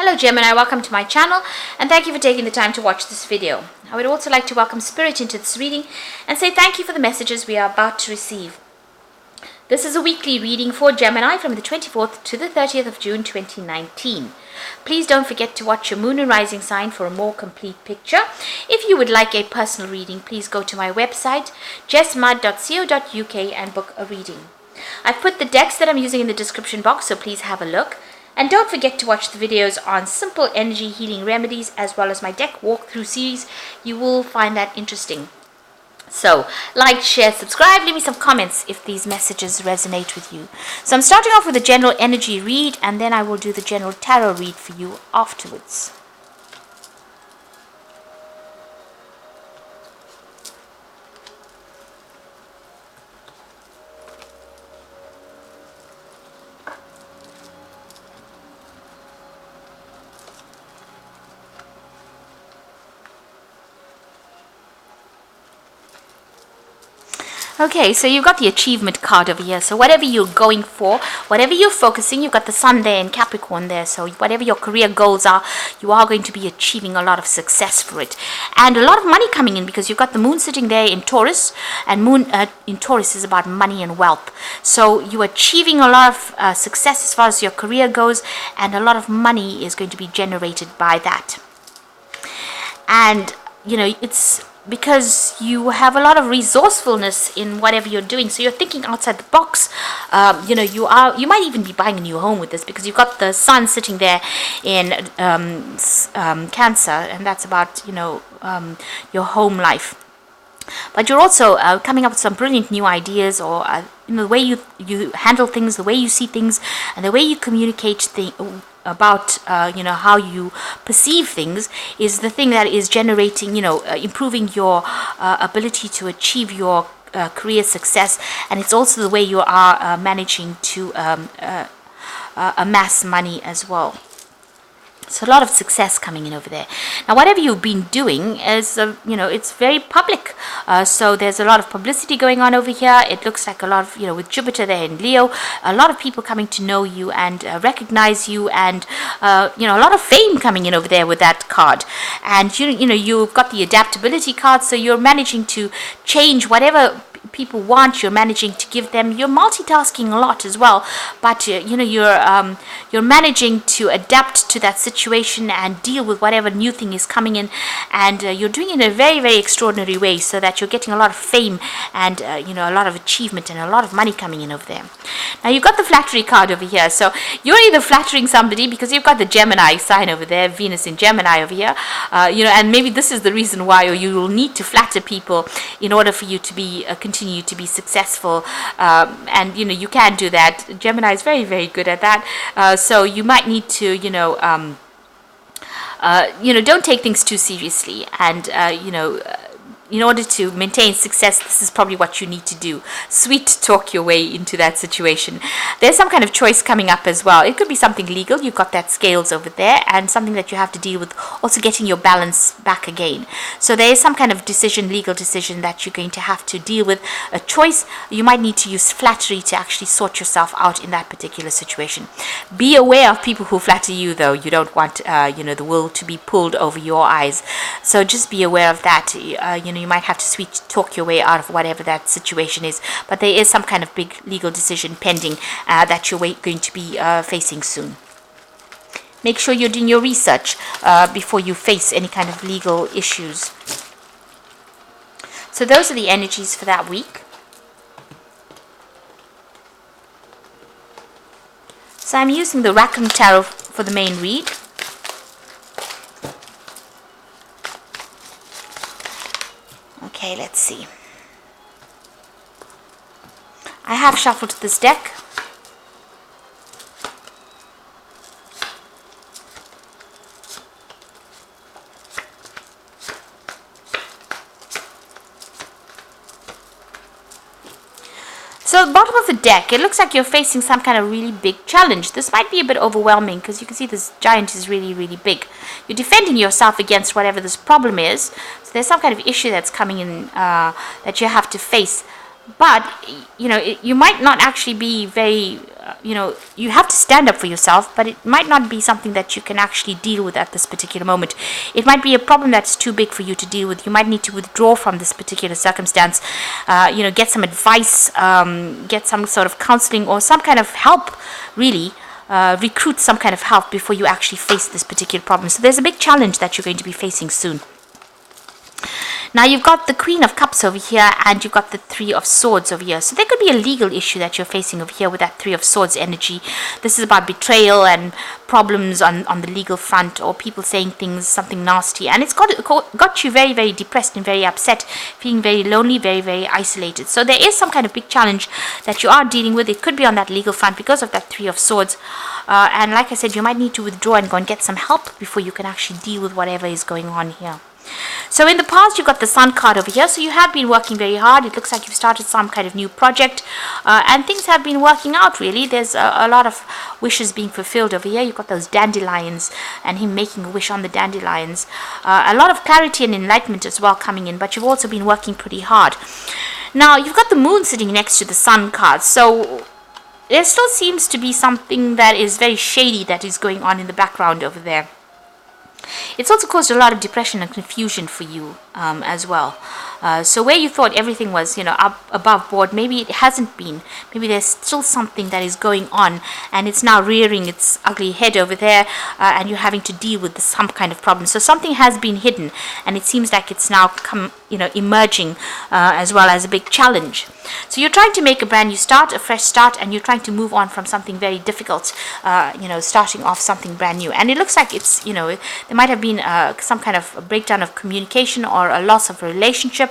Hello Gemini, welcome to my channel and thank you for taking the time to watch this video. I would also like to welcome Spirit into this reading and say thank you for the messages we are about to receive. This is a weekly reading for Gemini from the 24th to the 30th of June 2019. Please don't forget to watch your moon and rising sign for a more complete picture. If you would like a personal reading, please go to my website jessmud.co.uk and book a reading. I've put the decks that I'm using in the description box, so please have a look. And don't forget to watch the videos on simple energy healing remedies as well as my deck walkthrough series. You will find that interesting. So, like, share, subscribe, leave me some comments if these messages resonate with you. So I'm starting off with a general energy read and then I will do the general tarot read for you afterwards. Okay, so you've got the achievement card over here. So whatever you're going for, whatever you're focusing, you've got the sun there and Capricorn there. So whatever your career goals are, you are going to be achieving a lot of success for it. And a lot of money coming in because you've got the moon sitting there in Taurus. And moon in Taurus is about money and wealth. So you're achieving a lot of success as far as your career goes. And a lot of money is going to be generated by that. And, you know, it's because you have a lot of resourcefulness in whatever you're doing, so you're thinking outside the box. You know, you might even be buying a new home with this because you've got the sun sitting there in Cancer, and that's about, you know, your home life. But you're also coming up with some brilliant new ideas, or you know, the way you handle things, the way you see things, and the way you communicate about you know, how you perceive things is the thing that is generating, you know, improving your ability to achieve your career success. And it's also the way you are managing to amass money as well. So a lot of success coming in over there. Now, whatever you've been doing is, you know, it's very public. So there's a lot of publicity going on over here. It looks like a lot of, you know, with Jupiter there in Leo, a lot of people coming to know you and recognize you, and, you know, a lot of fame coming in over there with that card. And, you know, you've got the adaptability card, so you're managing to change whatever people want. You're managing to give them. You're multitasking a lot as well, but you know, you're managing to adapt to that situation and deal with whatever new thing is coming in, and you're doing it in a very, very extraordinary way, so that you're getting a lot of fame and you know, a lot of achievement and a lot of money coming in over there. Now you've got the flattery card over here, so you're either flattering somebody because you've got the Gemini sign over there, Venus in Gemini over here, you know, and maybe this is the reason why, or you will need to flatter people in order for you to be continue to be successful, and you know, you can do that. Gemini is very, very good at that, so you might need to, you know, don't take things too seriously, and you know, in order to maintain success, this is probably what you need to do. Sweet talk your way into that situation. There's some kind of choice coming up as well. It could be something legal. You've got that scales over there, and something that you have to deal with, also getting your balance back again. So there is some kind of decision, legal decision, that you're going to have to deal with. A choice. You might need to use flattery to actually sort yourself out in that particular situation. Be aware of people who flatter you, though. You don't want, you know, the wool to be pulled over your eyes. So just be aware of that. You know, you might have to sweet talk your way out of whatever that situation is, but there is some kind of big legal decision pending that you're going to be facing soon. Make sure you're doing your research before you face any kind of legal issues. So those are the energies for that week. So I'm using the Rackham Tarot for the main read. Okay, let's see. I have shuffled this deck. So at the bottom of the deck, it looks like you're facing some kind of really big challenge. This might be a bit overwhelming because you can see this giant is really, really big. You're defending yourself against whatever this problem is. So there's some kind of issue that's coming in that you have to face. But, you know, you might not actually be very you have to stand up for yourself, but it might not be something that you can actually deal with at this particular moment. It might be a problem that's too big for you to deal with. You might need to withdraw from this particular circumstance, get some advice, get some sort of counseling or some kind of help, really. Recruit some kind of help before you actually face this particular problem. So there's a big challenge that you're going to be facing soon. Now you've got the Queen of Cups over here, and you've got the Three of Swords over here. So there could be a legal issue that you're facing over here with that Three of Swords energy. This is about betrayal and problems on the legal front, or people saying things, something nasty. And it's got you very, very depressed and very upset, feeling very lonely, very, very isolated. So there is some kind of big challenge that you are dealing with. It could be on that legal front because of that Three of Swords. And like I said, you might need to withdraw and go and get some help before you can actually deal with whatever is going on here. So in the past, you've got the Sun card over here. So you have been working very hard. It looks like you've started some kind of new project, and things have been working out, really. There's a lot of wishes being fulfilled over here. You've got those dandelions and him making a wish on the dandelions. A lot of clarity and enlightenment as well coming in, but you've also been working pretty hard. Now, you've got the Moon sitting next to the Sun card. So there still seems to be something that is very shady that is going on in the background over there. It's also caused a lot of depression and confusion for you as well. So where you thought everything was, up above board, maybe it hasn't been. Maybe there's still something that is going on, and it's now rearing its ugly head over there, and you're having to deal with some kind of problem. So something has been hidden, and it seems like it's now emerging as well as a big challenge. So you're trying to make a brand new start, a fresh start, and you're trying to move on from something very difficult, starting off something brand new. And it looks like it's, there might have been some kind of a breakdown of communication or a loss of a relationship.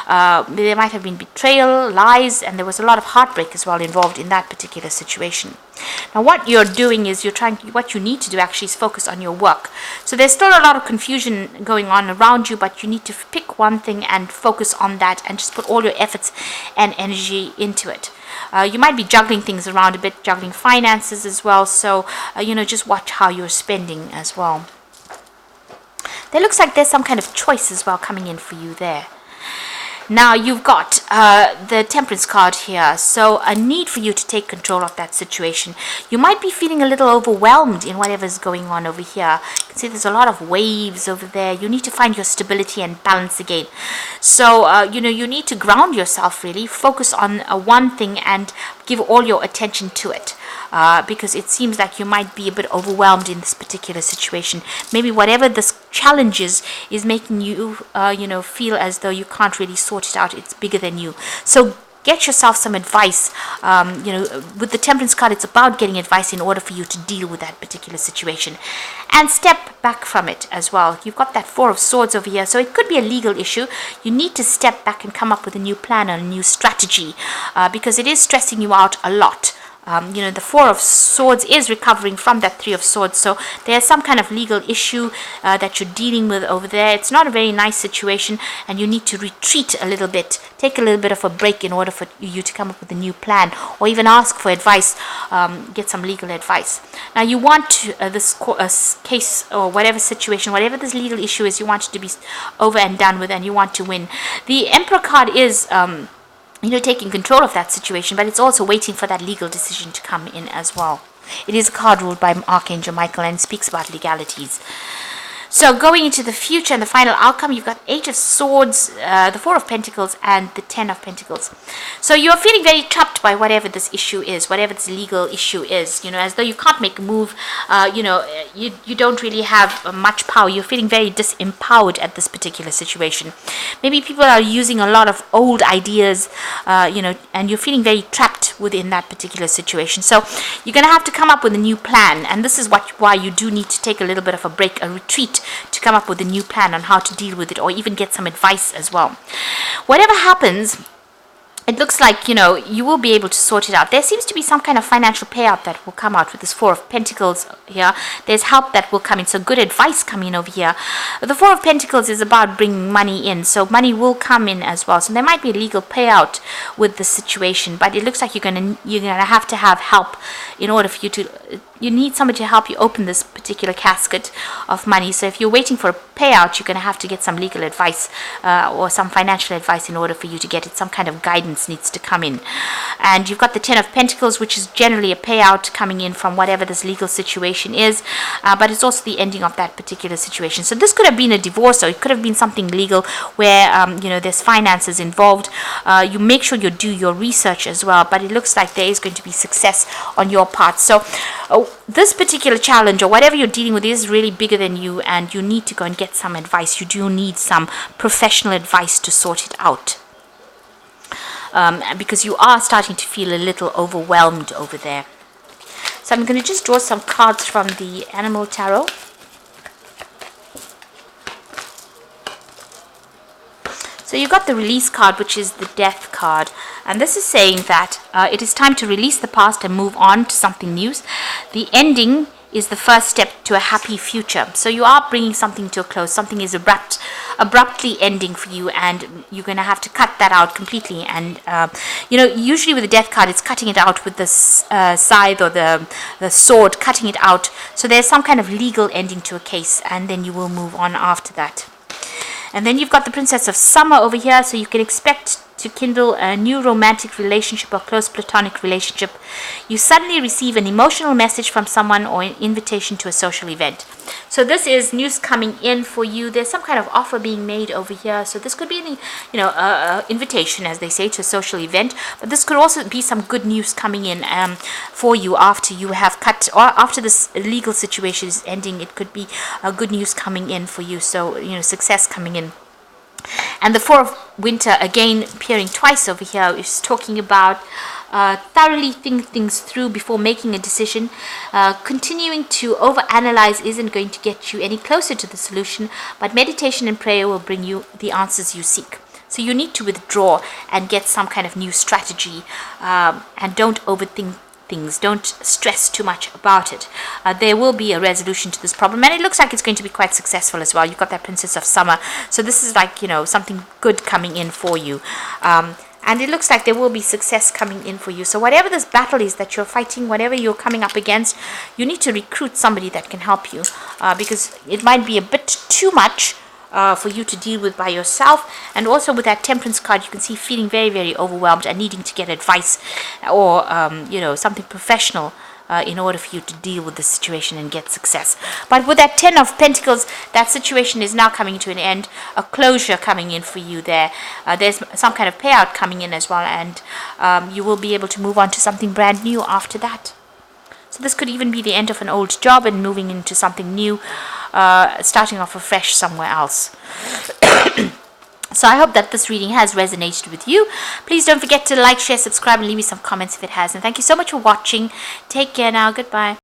There might have been betrayal, lies, and there was a lot of heartbreak as well involved in that particular situation. Now what you're doing is what you need to do actually is focus on your work. So there's still a lot of confusion going on around you, but you need to pick one thing and focus on that and just put all your efforts and energy into it. You might be juggling things around a bit, juggling finances as well. So, just watch how you're spending as well. There looks like there's some kind of choice as well coming in for you there. Now you've got the Temperance card here, so a need for you to take control of that situation. You might be feeling a little overwhelmed in whatever's going on over here. You can see there's a lot of waves over there. You need to find your stability and balance again. So, you need to ground yourself, really. Focus on one thing and give all your attention to it. Because it seems like you might be a bit overwhelmed in this particular situation. Maybe whatever this challenge is making you, feel as though you can't really sort it out. It's bigger than you. So get yourself some advice. With the Temperance card, it's about getting advice in order for you to deal with that particular situation. And step back from it as well. You've got that Four of Swords over here, so it could be a legal issue. You need to step back and come up with a new plan and a new strategy, because it is stressing you out a lot. The Four of Swords is recovering from that Three of Swords, so there's some kind of legal issue that you're dealing with over there. It's not a very nice situation, and you need to retreat a little bit, take a little bit of a break in order for you to come up with a new plan, or even ask for advice, get some legal advice. Now you want this case or whatever situation, whatever this legal issue is, you want it to be over and done with, and you want to win. The Emperor card is taking control of that situation, but it's also waiting for that legal decision to come in as well. It is a card ruled by Archangel Michael and speaks about legalities. So going into the future and the final outcome, you've got Eight of Swords, the Four of Pentacles, and the Ten of Pentacles. So you're feeling very trapped by whatever this issue is, whatever this legal issue is, as though you can't make a move, you don't really have much power. You're feeling very disempowered at this particular situation. Maybe people are using a lot of old ideas, and you're feeling very trapped within that particular situation. So you're going to have to come up with a new plan, and this is why you do need to take a little bit of a break, a retreat, to come up with a new plan on how to deal with it, or even get some advice as well. Whatever happens, it looks like, you will be able to sort it out. There seems to be some kind of financial payout that will come out with this Four of Pentacles here. There's help that will come in, so good advice coming in over here. The Four of Pentacles is about bringing money in, so money will come in as well. So there might be a legal payout with the situation, but it looks like you're gonna have to have help in order for you to you need somebody to help you open this particular casket of money. So if you're waiting for a payout, you're going to have to get some legal advice or some financial advice in order for you to get it. Some kind of guidance needs to come in. And you've got the Ten of Pentacles, which is generally a payout coming in from whatever this legal situation is, but it's also the ending of that particular situation. So this could have been a divorce, or it could have been something legal where there's finances involved. You make sure you do your research as well, but it looks like there is going to be success on your part. So this particular challenge or whatever you're dealing with is really bigger than you, and you need to go and get some advice. You do need some professional advice to sort it out, because you are starting to feel a little overwhelmed over there. So I'm going to just draw some cards from the Animal Tarot. So you've got the release card, which is the Death card. And this is saying that it is time to release the past and move on to something new. The ending is the first step to a happy future. So you are bringing something to a close. Something is abruptly ending for you, and you're going to have to cut that out completely. And, usually with the Death card, it's cutting it out with the scythe or the sword, cutting it out. So there's some kind of legal ending to a case, and then you will move on after that. And then you've got the Princess of Summer over here, so you can expect to kindle a new romantic relationship or close platonic relationship. You suddenly receive an emotional message from someone or an invitation to a social event. So this is news coming in for you. There's some kind of offer being made over here. So this could be an invitation, as they say, to a social event. But this could also be some good news coming in for you after you have cut, or after this legal situation is ending. It could be good news coming in for you. So, success coming in. And the Four of Winter, again, appearing twice over here, is talking about thoroughly think things through before making a decision. Continuing to overanalyze isn't going to get you any closer to the solution, but meditation and prayer will bring you the answers you seek. So you need to withdraw and get some kind of new strategy, and don't overthink things. Don't stress too much about it. There will be a resolution to this problem, and it looks like it's going to be quite successful as well. You've got that Princess of Summer, so this is like something good coming in for you, and it looks like there will be success coming in for you. So whatever this battle is that you're fighting, whatever you're coming up against, you need to recruit somebody that can help you, because it might be a bit too much for you to deal with by yourself. And also with that Temperance card, you can see feeling very, very overwhelmed and needing to get advice or something professional in order for you to deal with the situation and get success. But with that Ten of Pentacles, that situation is now coming to an end, a closure coming in for you there. There's some kind of payout coming in as well, and you will be able to move on to something brand new after that. So this could even be the end of an old job and moving into something new, starting off afresh somewhere else. So I hope that this reading has resonated with you. Please don't forget to like, share, subscribe, and leave me some comments if it has. And thank you so much for watching. Take care now. Goodbye.